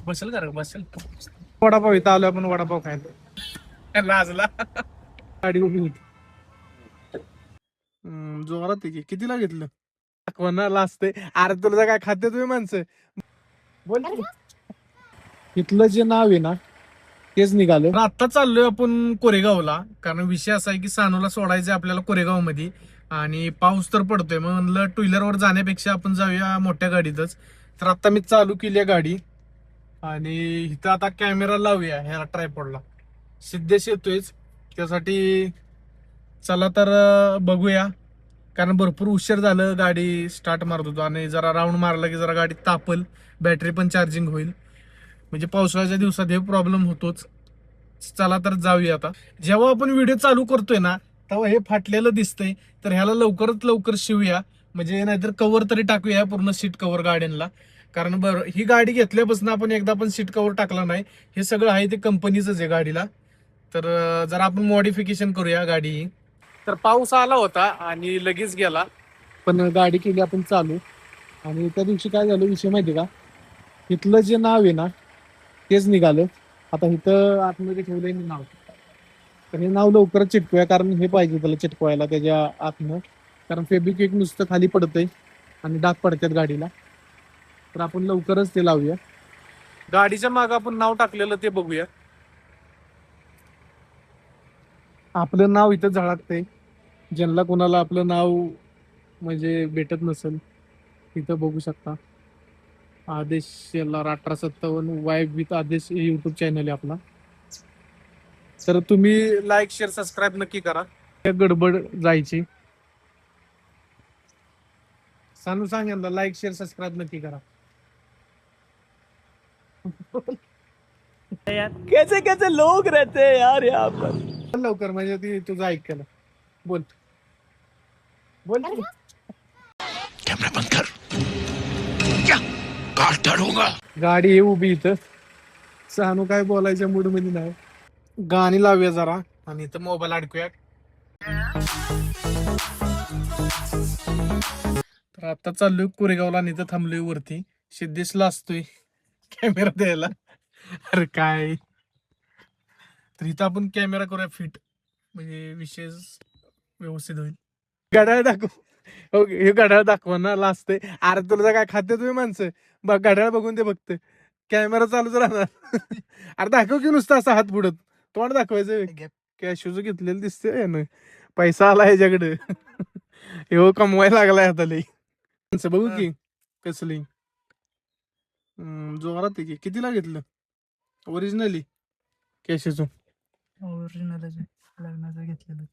बसेल का रे बसेल. वडापाव इथं आलो आपण वडापाव खायला. लाजला. गाडी उभी होती. जोरात आहे की कितीला घेतलं कोणाला असते. अरे तुला काय खाते तुम्ही माणसं बोल की. इथलं जे नाव आहे ना तेच निघालं. आता चाललोय आपण कोरेगावला, कारण विषय असा आहे की सानूला सोडायचंय आपल्याला कोरेगाव मध्ये आणि पाऊस तर पडतोय. मग म्हणलं टू व्हीलरवर जाण्यापेक्षा आपण जाऊया मोठ्या गाडीतच. तर आता मी चालू केली आहे गाडी आणि इथं आता कॅमेरा लावूया ह्या ट्रायपॉडला. सिद्धेश येतोयच त्यासाठी. चला तर बघूया, कारण भरपूर उशीर झालं. गाडी स्टार्ट मारत होतो आणि जरा राऊंड मारला की जरा गाडी तापल, बॅटरी पण चार्जिंग होईल. म्हणजे पावसाळ्याच्या दिवसात हे प्रॉब्लेम होतोच. चला तर जाऊया आता. जेव्हा आपण व्हिडिओ चालू करतोय ना तेव्हा हे फाटलेलं दिसतंय, तर ह्याला लवकरात लवकर शिवूया. म्हणजे नाहीतर कव्हर तरी टाकूया, पूर्ण सीट कव्हर गाड्यांना. कारण बरं, ही गाडी घेतल्यापासून आपण एकदा पण सीट कव्हर टाकला नाही. हे सगळं आहे ते कंपनीच आहे गाडीला. तर जरा आपण मॉडिफिकेशन करूया गाडी. तर पाऊस आला होता आणि लगेच गेला, पण गाडी केली आपण चालू. आणि त्या दिवशी काय झालं विषय माहिती का, इथलं जे नाव आहे ना तेच निघालं. आता इथं आतमध्ये ठेवलंय मी नाव. तर हे नाव लवकरच चिटकूया, कारण हे पाहिजे त्याला चिटकवायला त्याच्या आतनं. कारण फेब्रिक नुसतं खाली पडतंय आणि डाग पडतात गाडीला. तर आपण लवकरच ते लावूया. गाडीच्या मागं आपण नाव टाकलेलं ते बघूया. आपलं नाव इथं झळकतंय. ज्यांना कोणाला आपलं नाव म्हणजे भेटत नसेल तिथं बघू शकता. आदेश शेलार 1857 वाईब विथ आदेश हे युट्यूब चॅनल आहे आपला. तर तुम्ही लाईक शेअर सबस्क्राईब नक्की करा. गडबड जायची. सानू सांग यांना लाईक शेअर सबस्क्राईब नक्की करा. कैसे कैसे लोग रहते हैं यार यहाँ पर. लवकर म्हणजे ती तुझं ऐकलं. बोल बोल की. कैमरा बंद कर. क्या काट डालूंगा. गाडी आहे उभी इथं. सानू काय बोलायच्या मूड मध्ये नाही. गाणी लावूया जरा आणि इथं मोबाईल अडकूया. तर आता चाललोय कोरेगावला आणि इथं थांबलोय वरती. सिद्धेशला असतोय कॅमेरा द्यायला. अरे काय, तर इथं आपण कॅमेरा करूया फिट, म्हणजे विषय व्यवस्थित होईल. घड्याळ दाखव. ओके हे घड्याळ दाखवा ना लास्ट. अरे तुला काय खाते तुम्ही माणसं बघ. घड्याळ बघून ते बघते. कॅमेरा चालूच राहणार. अरे दाखव की नुसतं असं हात पुढत तोंड दाखवायचं. कॅशूच घेतलेलं दिसतंय ना. पैसा आला ह्याच्याकडे. हे कमवायला लागलाय आता लई. माणसं बघू की कसली. जोरात आहे की कितीला घेतलं ओरिजिनली कॅशूच. ओरिजिनल लग्नाचं घेतलेलं.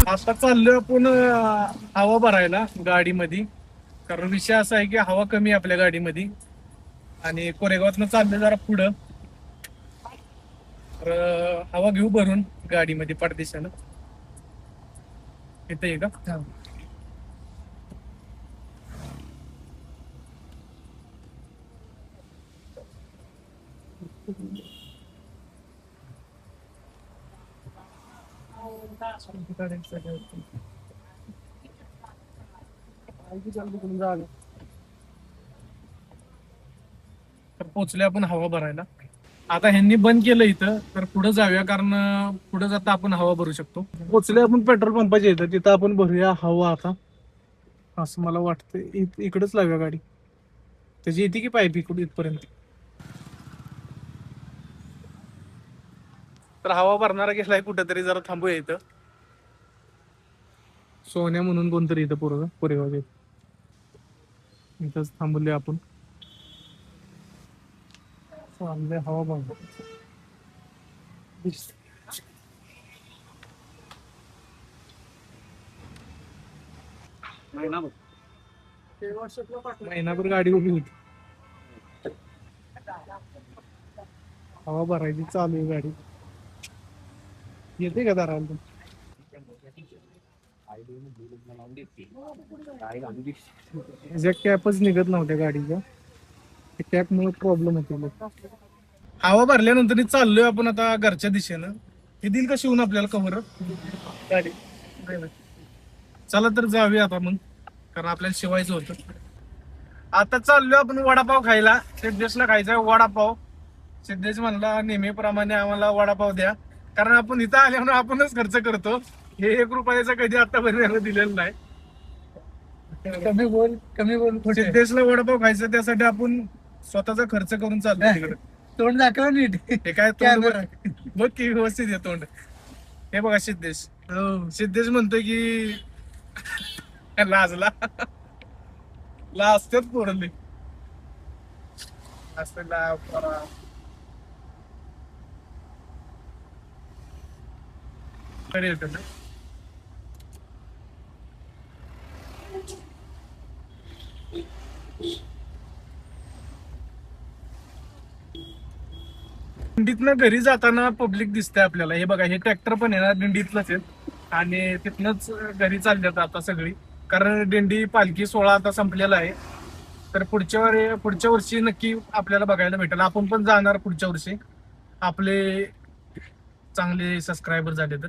आता चाललोय आपण हवा भरायला गाडीमध्ये. कारण विषय असा आहे की हवा कमी आहे आपल्या गाडीमध्ये आणि कोरेगावातनं चाललं जरा पुढं. तर हवा घेऊ भरून गाडीमध्ये परदेशानं. इथं आहे का. तर पोचले आपण हवा भरायला. आता ह्यांनी बंद केलं इथं, तर पुढे जाऊया, कारण पुढे जाता आपण हवा भरू शकतो. पोचले आपण पेट्रोल पंपाच्या इथं. तिथं आपण भरूया हवा आता असं मला वाटतं. इकडेच लावूया गाडी. त्याची येते की पाईप इकडे इथपर्यंत. तर हवा भरणारा गेलाय कुठेतरी, जरा थांबूया इथं. सोन्या म्हणून कोणतरी इथं पोरग कोरेगावच्या इथंच थांबले आपण. चाललंय हवा बघ. महिनाभर गाडी उभी होती. हवा भरायची चालू आहे गाडी. येते का दाराला? ज्या कॅपच निघत नव्हत्या गाडीच्या, कॅपमुळे प्रॉब्लेम होते. हवा भरल्यानंतर चाललोय आपण आता घरच्या दिशेनं. हे दिल का शिवून आपल्याला कव्हर गाडी. चला तर जाऊया आता मग, कारण आपल्याला शिवायचं होतं. आता चाललोय आपण वडापाव खायला. सिद्धेशला खायचा आहे वडापाव. सिद्धेश म्हणला नेहमीप्रमाणे आम्हाला वडापाव द्या, कारण आपण इथं आल्यावर आपणच खर्च करतो. हे 1 रुपयाचा कधी आतापर्यंत दिलेलं नाही. कमी बोल सिद्धेशला वडापाव खायचा, त्यासाठी आपण स्वतःचा खर्च करून चाललो तिकडे. तोंड दाखव नीट. हे काय तोंड बघ की व्यवस्थित आहे तोंड. हे बघा सिद्धेश. सिद्धेश म्हणतोय की लाजला. लाजतात पोरले असं दिंडीतनं घरी जाताना पब्लिक दिसतंय आपल्याला. हे बघा, हे ट्रॅक्टर पण आहे ना दिंडीतलंच आहे, आणि तिथनच घरी चालल्यात आता सगळी, कारण दिंडी पालखी सोहळा आता संपलेला आहे. तर पुढच्या वर्षी नक्की आपल्याला बघायला भेटेल. आपण पण जाणार पुढच्या वर्षी, आपले चांगले सबस्क्रायबर झाले तर.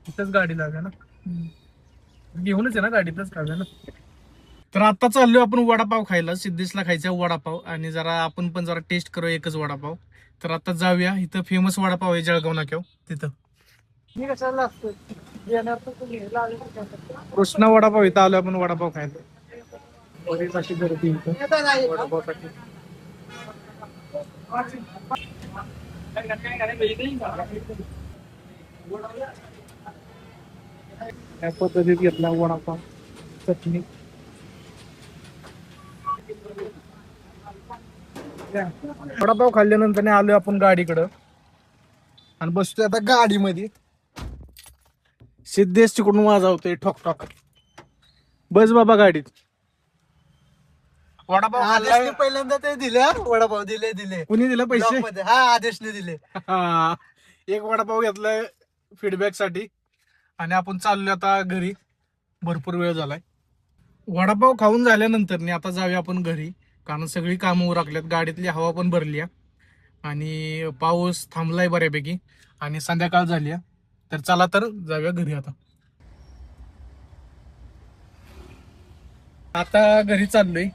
तिथंच गाडी लागेल ना, घेऊनच आहे ना गाडीतच खाव्या ना. तर आता चाललोय आपण वडापाव खायला. सिद्धेशला खायचा वडापाव, आणि जरा आपण पण जरा टेस्ट करू एकच वडापाव. तर आता जाऊया. इथं फेमस वडापाव आहे जळगाव नाक्याव, तिथं कृष्णा वडापाव. इथं आलो आपण वडापाव खायला. बरीच अशी गर्दी इथं वडापावसाठी. या पद्धतीत घेतला वडापाव, चटणी. वडापाव खाल्ल्यानंतर आलोय आपण गाडीकडं, आणि बसतोय आता गाडीमध्ये. सिद्धेश तिकडून वाजवतोय ठोक ठोक. बस बाबा गाडीत. वडापाव खाल्लाय. पहिल्यांदा ते दिले वडापाव. दिले कुणी दिलं पैसे? हा, आदेशने दिले. हा, एक वडापाव घेतलाय फीडबॅक साठी, आणि आपण चाललोय आता घरी. भरपूर वेळ झालाय. वडापाव खाऊन झाल्यानंतर आता जाऊया आपण घरी, कारण सगळी कामं उरकल्यात. गाडीतली हवा पण भरली, आणि पाऊस थांबलाय बऱ्यापैकी, आणि संध्याकाळ झाली. तर चला तर जाऊया घरी. आता घरी चाललोय.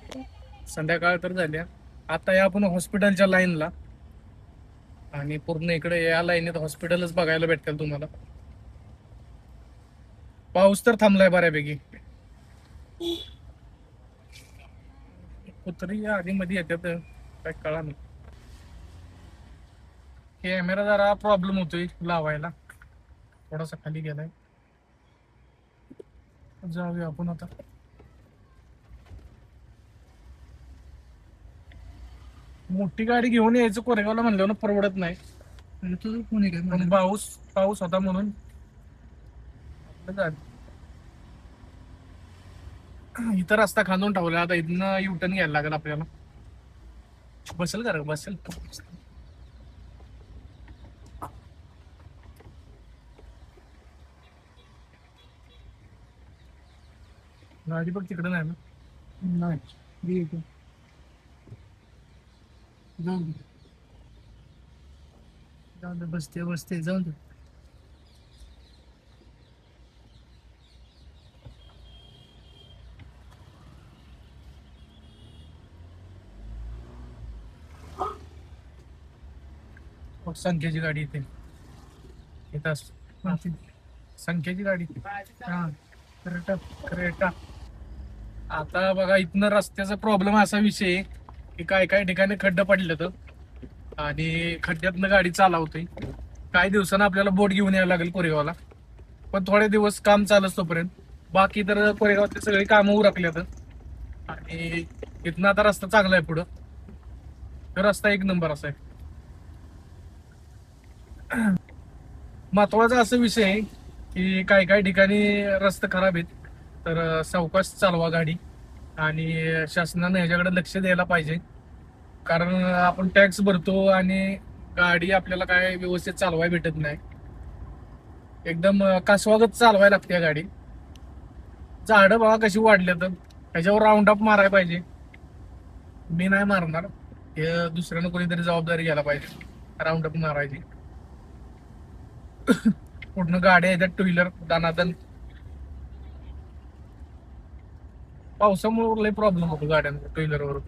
संध्याकाळ तर झाल्या. आता या आपण हॉस्पिटलच्या लाईनला, आणि पूर्ण इकडे या लाईनीत हॉस्पिटलच बघायला भेटतील तुम्हाला. पाऊस तर थांबलाय बऱ्यापैकी. कुत्री आधी मध्ये येतात, काय कळा नाही. कॅमेरा जरा प्रॉब्लेम होतोय लावायला, थोडासा खाली गेलाय. जाऊया आपण आता. मोठी गाडी घेऊन यायचं कोरेगावला म्हणल्यावर परवडत नाही. पण पाऊस होता म्हणून इथं रस्ता खांदून ठेवला. आता इथनं युटर्न घ्यायला लागेल आपल्याला. बसेल का रे? बसेल. गाडी बघ तिकडे नाही ना. नाही, जाऊ दे. बसते जाऊ दे. संख्याची गाडी इथे असते. संख्याची गाडी. हा, क्रेटा. आता बघा, इथनं रस्त्याचा प्रॉब्लेम असा विषय की काय ठिकाणी खड्डा पडले तर, आणि खड्ड्यातनं गाडी चालवतोय. काही दिवसानं आपल्याला बोट घेऊन यायला लागेल कोरेगावला. पण थोडे दिवस काम चालत तोपर्यंत. बाकी तर कोरेगावचे सगळी कामं उरकल्यात, आणि इथनं आता रस्ता चांगला आहे. पुढं रस्ता एक नंबर असा आहे. महत्वाचा असा विषय आहे की काही ठिकाणी रस्ते खराब आहेत, तर सावकाश चालवा गाडी. आणि शासनानं ह्याच्याकडे लक्ष द्यायला पाहिजे. कारण आपण टॅक्स भरतो आणि गाडी आपल्याला काय व्यवस्थित चालवायला भेटत नाही. एकदम कासवागत चालवायला लागते गाडी. झाडं बघा कशी वाढल्या, तर ह्याच्यावर राऊंड अप मारायला पाहिजे. मी नाही मारणार, हे दुसऱ्यानं कोणीतरी जबाबदारी घ्यायला पाहिजे राऊंड अप मारायची. पूर्ण गाड्या येतात टू व्हीलर दानादन. पावसामुळे लय प्रॉब्लेम होतो गाड्यांचा टू व्हीलरवर.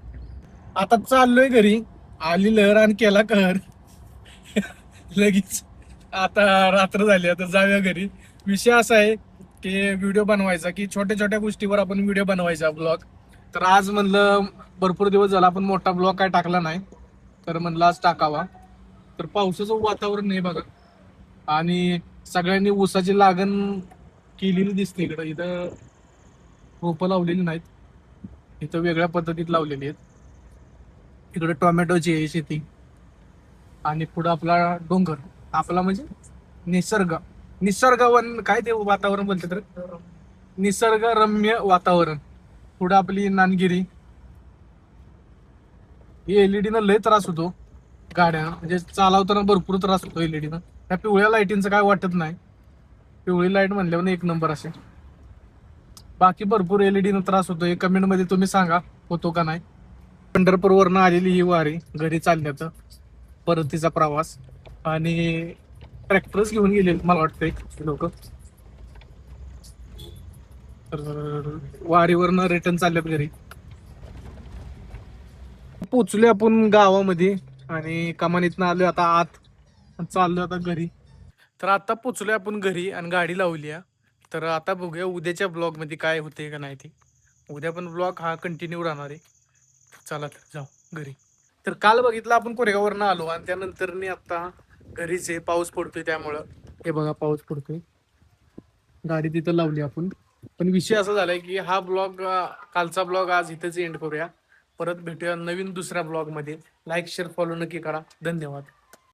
आता चाललोय घरी, आली लहर आणि केला कहर. लगेच आता रात्र झाली, आता जाऊया घरी. विषय असा आहे की व्हिडिओ बनवायचा, की छोट्या छोट्या गोष्टीवर आपण व्हिडिओ बनवायचा ब्लॉग. तर आज म्हणलं भरपूर दिवस झाला आपण मोठा ब्लॉग काय टाकला नाही, तर म्हणलं आज टाकावा. तर पावसाचं वातावरण नाही बघा, आणि सगळ्यांनी ऊसाची लागण केलेली दिसते. इथं रोपं लावलेली नाहीत, इथं वेगळ्या पद्धतीत लावलेली आहेत. इकडे टोमॅटोची आहे शेती, आणि पुढं आपला डोंगर, आपला म्हणजे निसर्गवन काय ते वातावरण बोलते तर, निसर्गरम्य वातावरण. पुढं आपली नानगिरी. एलईडी न लय त्रास होतो गाड्या, म्हणजे चालवताना भरपूर त्रास होतो एलईडी न. त्या पिवळ्या लाईटींचं काय वाटत नाही, पिवळी लाईट म्हणल्यावर एक नंबर असे. बाकी भरपूर एलईडी न त्रास होतो. कमेंट मध्ये तुम्ही सांगा होतो का नाही. पंढरपूरवरनं आलेली ही वारी घरी चालण्याचं परतीचा प्रवास, आणि ट्रॅक्टरच घेऊन गेले मला वाटतंय लोक. तर वारीवरनं रिटर्न चालल्यात घरी. पोचलोय आपण गावामध्ये, आणि कमानीतनं आलोय आता आत, चाललोय आता घरी. तर आता पोचलोय आपण घरी आणि गाडी लावली आहे. तर आता बघूया उद्याच्या ब्लॉग मध्ये काय होते का नाही ते. उद्या पण ब्लॉग हा कंटिन्यू राहणार आहे. चला तर जाऊ घरी. तर काल बघितलं आपण कोरेगाववरनं आलो, आणि त्यानंतर आता घरीच आहे. पाऊस पडतोय त्यामुळं, हे बघा पाऊस पडतोय. गाडी तिथं लावली आपण. पण विषय असा झालाय की हा ब्लॉग, कालचा ब्लॉग आज इथेच एंड करूया. परत भेटूया नवीन दुसऱ्या ब्लॉग मध्ये. लाईक शेअर फॉलो नक्की करा. धन्यवाद.